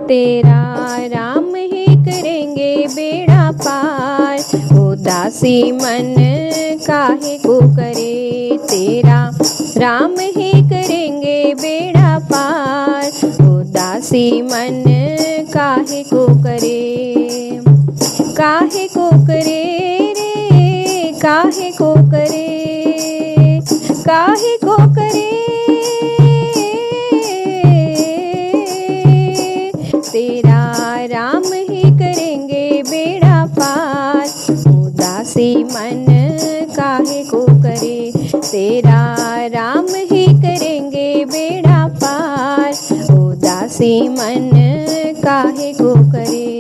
तेरा राम ही करेंगे बेड़ा पार। उदासी मन काहे को करे, तेरा राम ही करेंगे बेड़ा पार। उदासी मन काहे को करे, काहे को करे रे, काहे को करे, काहे को करे। तेरा राम ही करेंगे बेड़ा पार। उदासी मन काहे को करे, तेरा राम ही करेंगे बेड़ा पार। उदासी मन काहे को करे।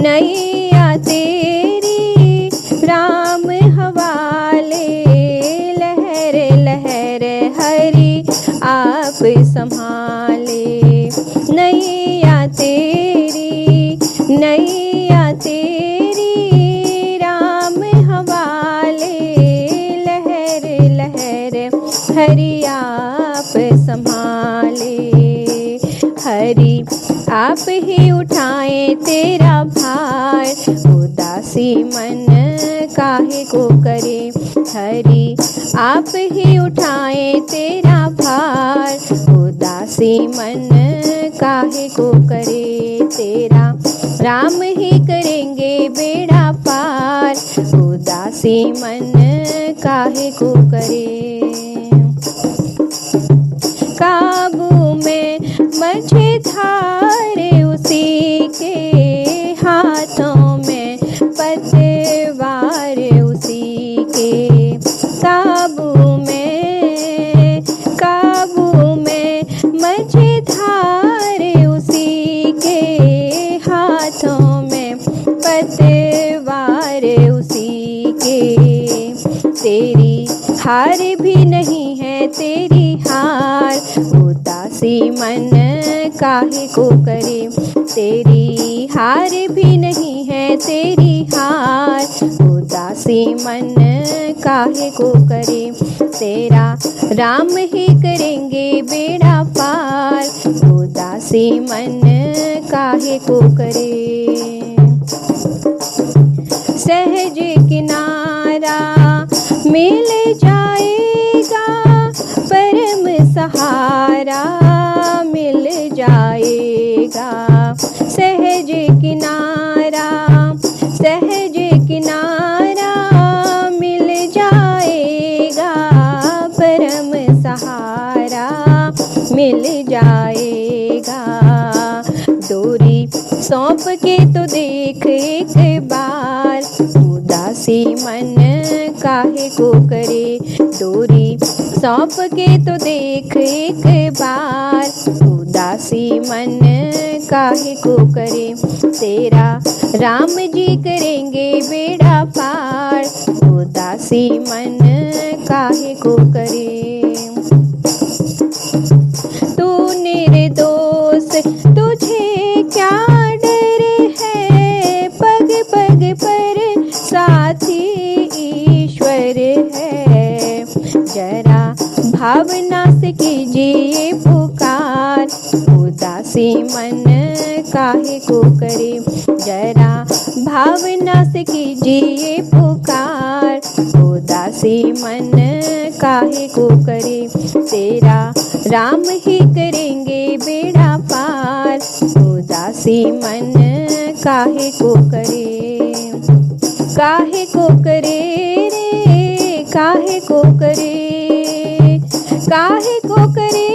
नैया तेरी राम हवाले, लहर लहर हरि आप संभाले। नैया तेरी, नैया तेरी राम हवाले, लहर लहर हरि आप संभाले। हरि आप ही उठाए तेरा भार। उदासी मन काहे को करे, हरि आप ही उठाए तेरा भार। उदासी मन काहे को करे, तेरा राम ही करेंगे बेड़ा पार। उदासी मन काहे को करे। काबू में मझधार उसी के, हाथों में पतवार उसी के। काबू में मझधार उसी के, हाथों में पतवार उसी के। तेरी हार भी नहीं है तेरी हार। उदासी मन काहे को करे, तेरी हार भी नहीं है तेरी हार। उदासी मन काहे को करे, तेरा राम ही करेंगे बेड़ा पार। उदासी मन काहे को करे। सहज किनारा मिल जाएगा, परम सहारा मिल जाएगा। सहज किनारा, सहज किनारा मिल जाएगा, परम सहारा मिल जाएगा। डोरी सौंप के तो देख एक बार। उदासी मन काहे को करे, डोरी सौंप के तो देख एक बार। उदासी मन काहे को करे, तेरा राम जी करेंगे बेड़ा पार। उदासी मन काहे को करे। तू निर्दोष तुझे क्या डर है, पग पग पर साथी ईश्वर है। जरा भावना से कीजिए पुकार। उदासी मन काहे को करे, जरा भावना से कीजिए पुकार। उदासी मन काहे को करे, तेरा राम ही करेंगे बेड़ा पार। उदासी मन काहे को करे, काहे को करे रे, काहे को करे, काहे को करे।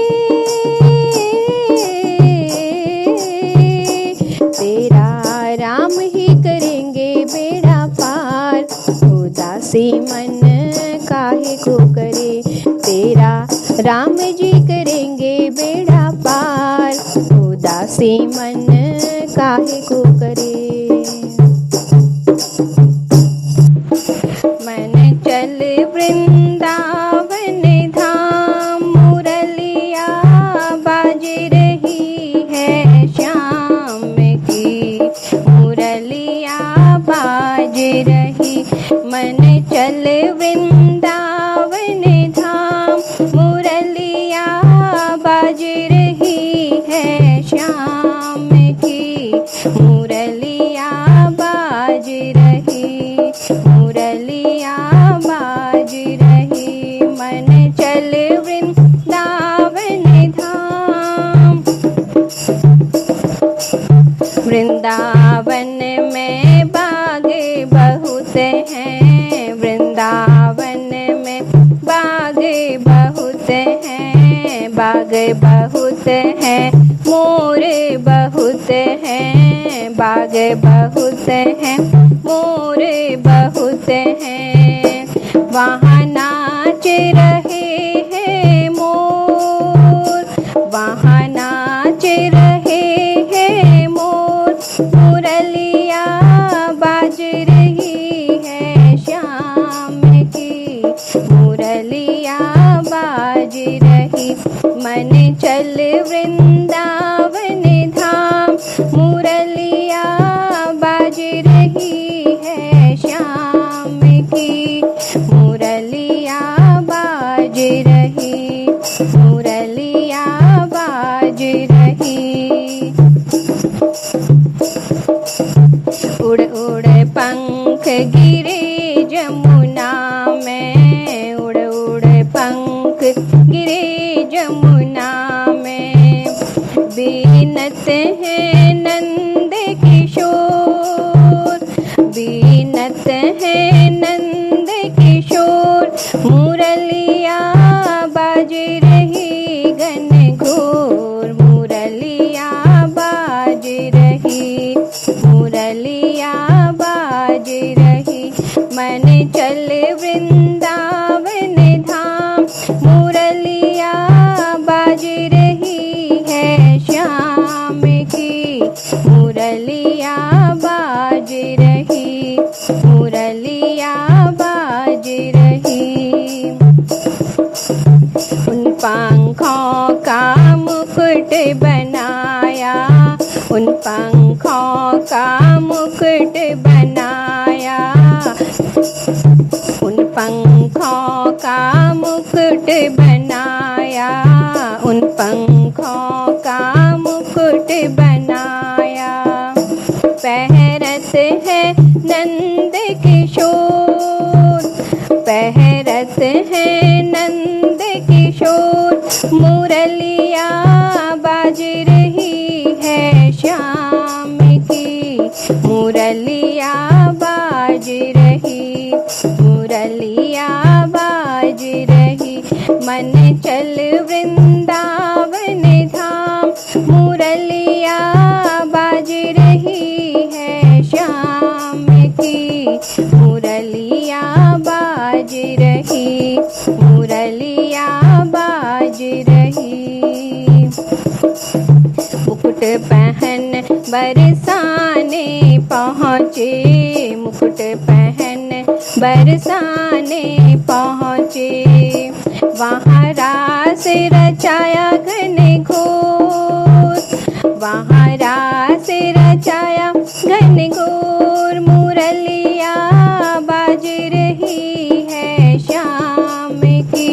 तेरा राम ही करेंगे बेड़ा पार। उदासी मन काहे को करे, तेरा राम जी करेंगे बेड़ा पार। उदासी मन काहे को करे। मन चल वृंदावन धाम, मुरलिया बाज रही है श्याम की, मुरलिया बाज रही। मन चल वृंदावन धाम, मुरलिया बाज रही बाग बहुत हैं, मोर बहुत हैं, बाग बहुत हैं, मोर बहुत हैं। वहाँ नाच रहे हैं मोर, वहाँ नाच रहे हैं मोर, मुरलिया बाज रही है श्याम की, मुरलिया बाज रही। मन चल वृंदावन धाम, मुरलिया बाज रही है श्याम की, मुरलिया बाज रही, मुरलिया बाज रही। उड़ उड़ पंख गिरे जमुना में, उड़ उड़ पंख गिरे जमुना में। बीनत है नंद किशोर, बीनत है नंद किशोर, मुरलिया बाज रही घनघोर, मुरलिया बाज रही, मुरलिया बाज रही। मन चल वृंदावन धाम, मुरलिया बाज रही है श्याम की, मुरलिया बाज रही, मुरलिया बाज रही। उन पंखों का मुकुट बनाया, उन पंखों का मुकुट बनाया, उन पंखों का मुकुट बनाया, उन पंखों का मुकुट बनाया। पहरत है नंद किशोर, पहरत है नंद किशोर, मुरलिया बाज रही है श्याम की, मुरलिया बाज रही, मुरलिया बाज रही। मन चल वृंदावन धाम, मुरलिया बाज रही है श्याम की, मुरलिया बाज रही, मुरलिया बाज रही। मुकुट पहन बरसाने पहुँचे, मुकुट पहन बरसाने पहुँचे। वहाँ रास रचाया घनघोर, वहाँ रास रचाया घनघोर, मुरलिया बाज रही है श्याम की,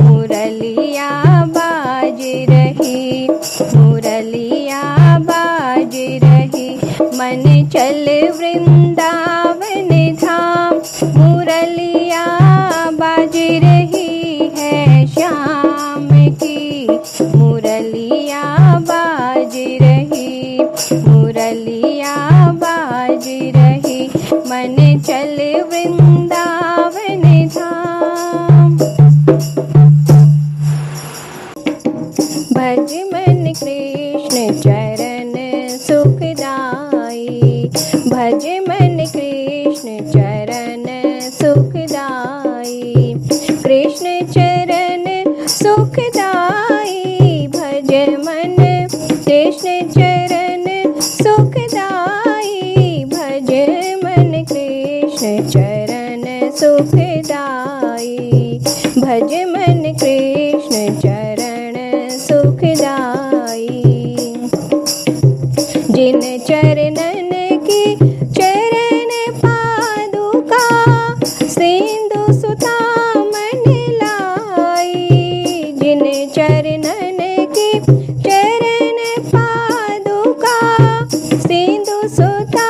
मुरलिया बाज रही, मुरलिया बाज रही। मन चल वृंदावन धाम, मुरलिया बाज रही है श्याम की, मुरलिया बाज रही, मुरलिया बाज रही। मन चल वृंदावन धाम। भज मन कृष्ण चरण सुखदाई, भज मन कृष्ण चरण सुखदाई, कृष्ण चरण सुखदाई। भज मन कृष्ण चरण सुखदाई, भज मन कृष्ण चरण सुखदाई, भज मन कृष्ण चरण सुखदाई। जिन चरणन की चरण पादुका, सिंधु सुता मन लाई। जिन चरणन की चरण पादुका, सिंधु सुता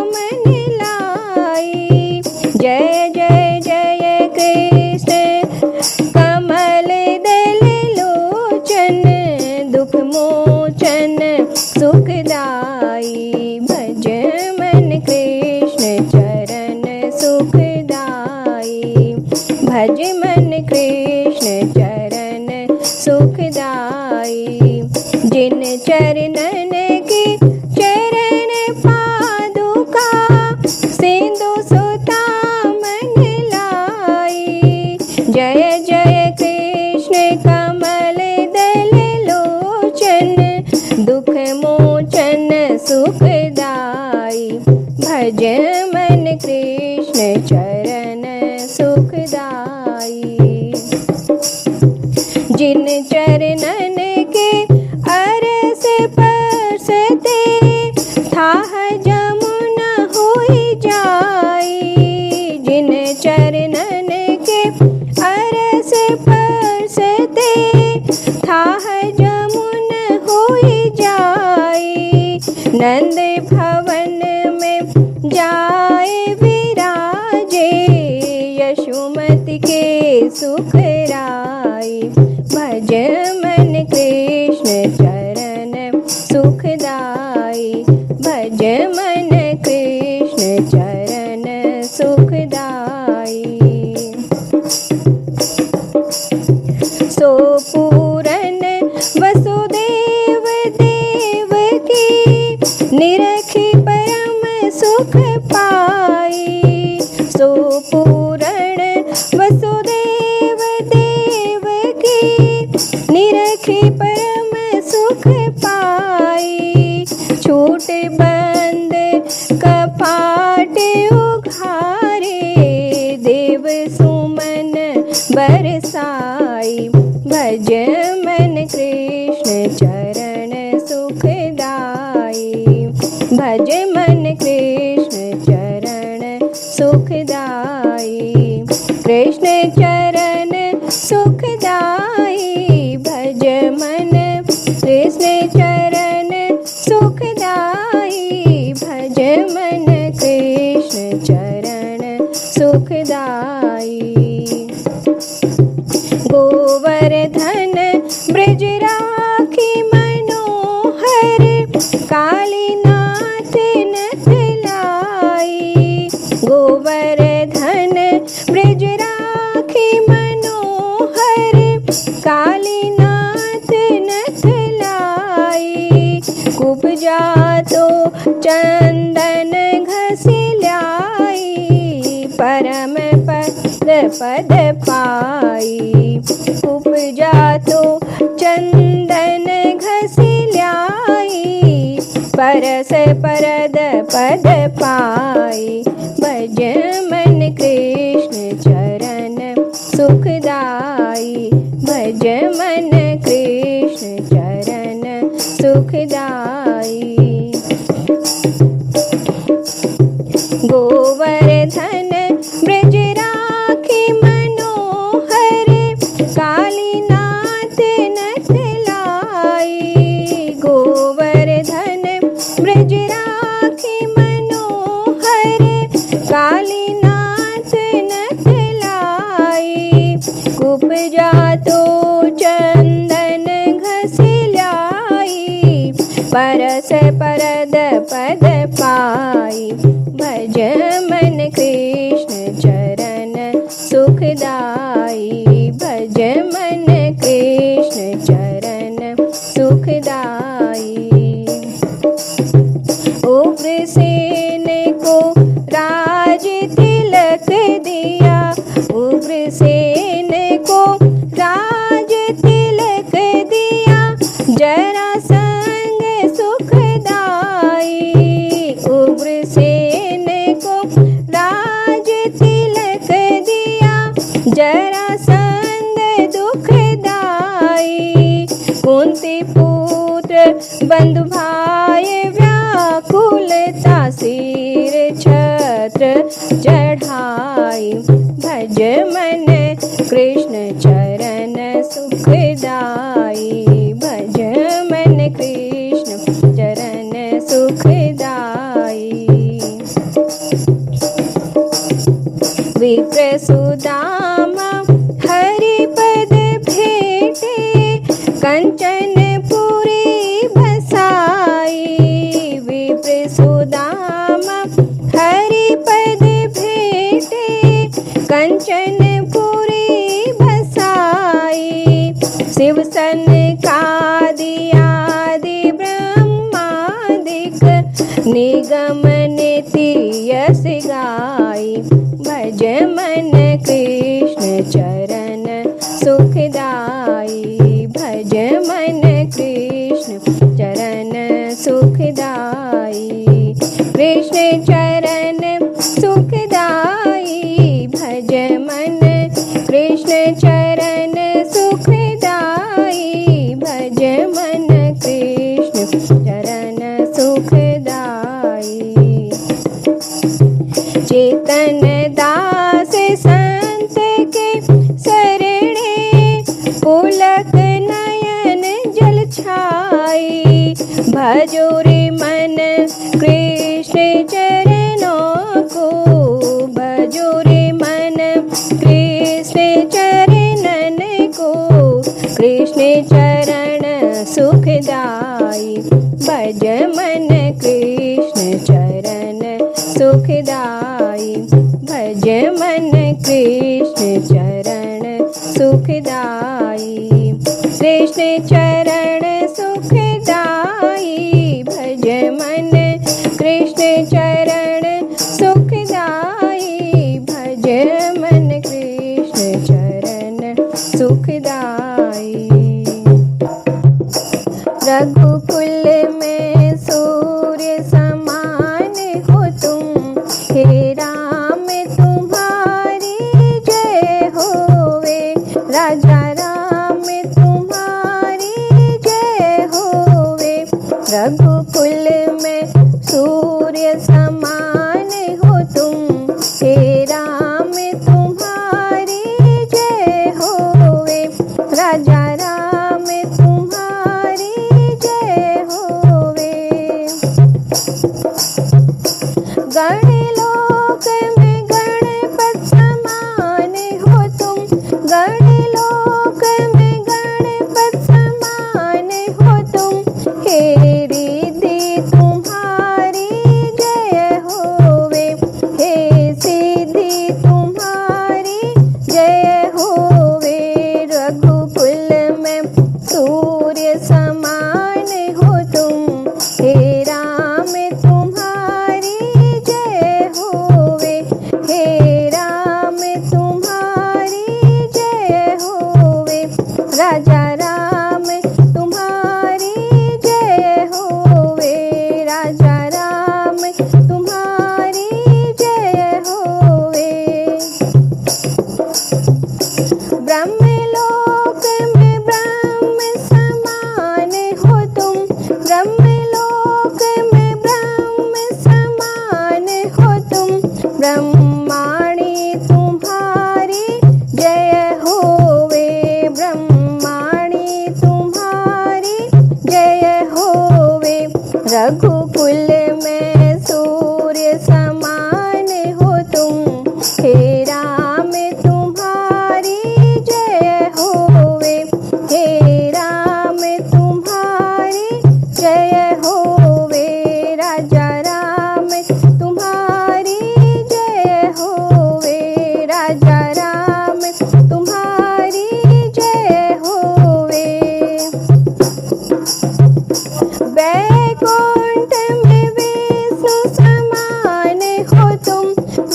मन लाई। जय जय जय कृष्ण कमल दल लोचन, दुख मोचन सुखदाई। भज मन कृष्ण चरण सुखदाई, भज मन कृष्ण चरण सुखदाई। जिन चरणन की चरण पादुका सिंधु सुता मन लाई। जय जय कृष्ण कमल दल लोचन दुख मोचन सुखदाई। भज मन कृष्ण चरण सुखदाई। जिन चरणन के अरस परसते थाह जमुना होई जाई। जिन चरणन के अरस परसते थाह जमुना होई जाई। नंद भवन में जाए विराजे यशोमति के सुख राई। भज मन कृष्ण चरण सुखदाई। भज मन कृष्ण चरण सुखदाई। सो पूरन वसुदेव देव की निरखी परम सुख पाई। सो पूरण वसुदेव देव की निरखी परम सुख पाई। छूट बंद कपाट उघारे देव सुमन बरसाई। भज मन कृष्ण चरण सुखदाई। भज मन कृष्ण चरण सुखदाई। कृष्ण चरण सुखदाई। भज मन कृष्ण चरण सुखदाई। भज मन कृष्ण चरण सुखदाई। गोवर्धन ब्रज राखी मनोहर कालीनाथ नथ लाई। गोवर्धन ब्रज राखी मनोहर कालीनाथ नथ लाई। कुब्जा तो चंदन घसिलाई परम पद पाई। उपजा तो चंदन घसिलाई परस परद पद पाई। भज मन कृष्ण चरण सुखदाई। भज मन कृष्ण चरण सुखदाई। गोवर्धन ब्रज राखी मनोहर कालीनाथ नथ लाई। गोवर्धन ब्रज राखी मनोहर कालीनाथ नथ लाई। कुब्जा तो चंदन घसिलाई परस परद पद पाई। भज मन कृष्ण चरण सुखदाई। भज मन कृष्ण चरण सुखदाई। उग्रसेन को राज तिलक दिया। उग्रसेन को राज तिलक दिया जरासंध सुखदाई। उग्रसेन को राज तिलक दिया जरासंध दुखदाई। कुंती पुत्र बंधु भाई व्याकुलता सिर छत्र चढ़ाई। भज मन कृष्ण चरण सुखदाई। भज मन कृष्ण चरण सुखदाई। विप्र सुदामा हरिपद भेटे कंचन पुरी बसाई। विप्र सुदामा हरिपद भेटे कंचन पुरी बसाई। शिव सनकार निगम निति यस गाई। भज मन कृष्ण चरण सुखदाई। भज मन कृष्ण चरण सुखदाई। कृष्ण चरण सुखदाई। भज मन कृष्ण चरण सुखदाई। भज मन कृष्ण चरण सुखदाई। चेतन दास संत के शरणे पुलक नयन जल छाई। भजो रे मन कृष्ण चरणों को। भजो रे मन कृष्ण चरणन को। कृष्ण चरण सुखदाई। भज मन कृष्ण चरण सुखदाई। भज मन कृष्ण चरण सुखदाई। कृष्ण चरण सुखदाई। भज मन कृष्ण चरण सुखदाई। भज मन कृष्ण चरण सुखदाई। रघुकुल में सूर्य समान हो तुम। हे राम तुम्हारी जय होवे। राजा राम तुम्हारी जय होवे। रघुकुल में सूर्य समान हो तुम। हे राम तुम्हारी जय होवे। राजा राम तुम्हारी जय होवे। गणलोक में गणपत समान हो तुम। गणलोक में गणपत समान हो तुम। हे रिद्धि तुम्हारी जय होवे। हे सिद्धि तुम्हारी जय होवे। रघुकुल में सूर्य समान हो तुम। हे राम तुम्हारी जय होवे। हे राम तुम्हारी जय होवे। राजा राम तुम्हारी जय होवे। राजा राम तुम्हारी जय होवे। ब्रह्मलोक में ब्रह्म समान हो तुम। ब्रह्मलोक में ब्रह्म समान हो तुम। ब्रह्माणी तुम्हारी जय होवे। ब्रह्माणी तुम्हारी जय होवे। रघुकुल में सूर्य समान हो तुम। हे राम तुम्हारी जय होवे। हे राम तुम्हारी जय होवे। राजा राम तुम्हारी जय होवे। राजा राम तुम्हारी जय होवे। वैकुंठ में विष्णु समान हो तुम।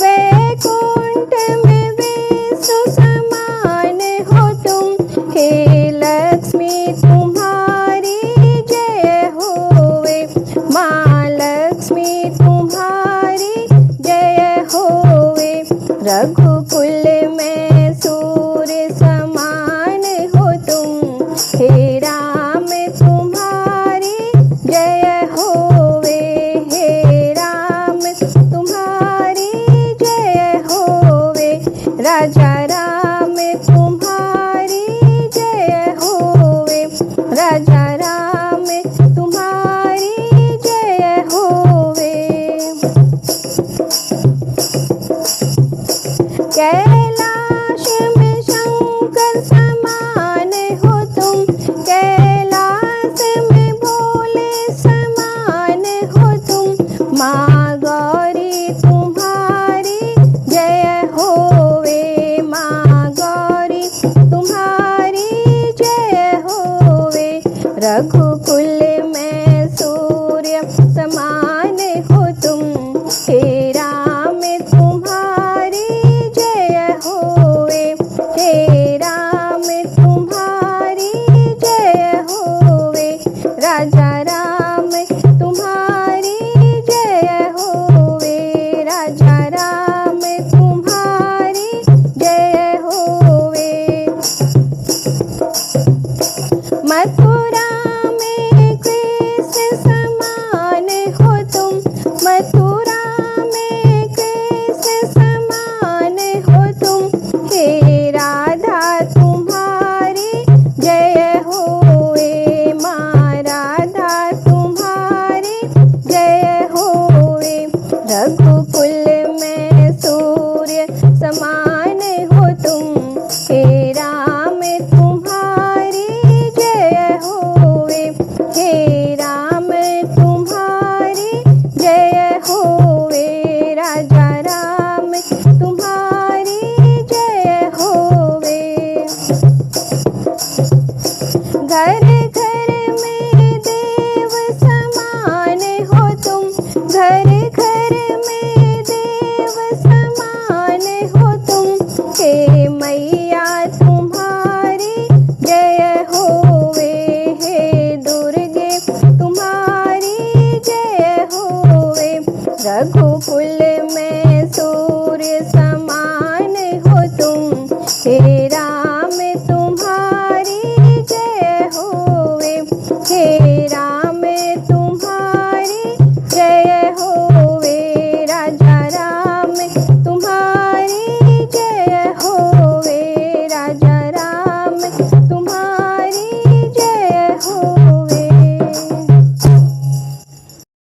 वैकुंठ में विष्णु समान हो तुम। हे लक्ष्मी तुम्हारी जय होवे। माँ लक्ष्मी तुम्हारी जय होवे। रघुकुल में सूर्य समान हो तुम। हे राम तुम्हारी जय होवे। हे राम तुम्हारी जय होवे। राजा राम तुम्हारी जय होवे। राजा राम तुम्हारी जय होवे। कैलाश में शंकर समान हो तुम। कैलाश में भोले समान हो तुम। माँ गौरी तुम्हारी जय होवे। माँ गौरी तुम्हारी जय होवे। रघुकुल में सूर्य समान हो हे राम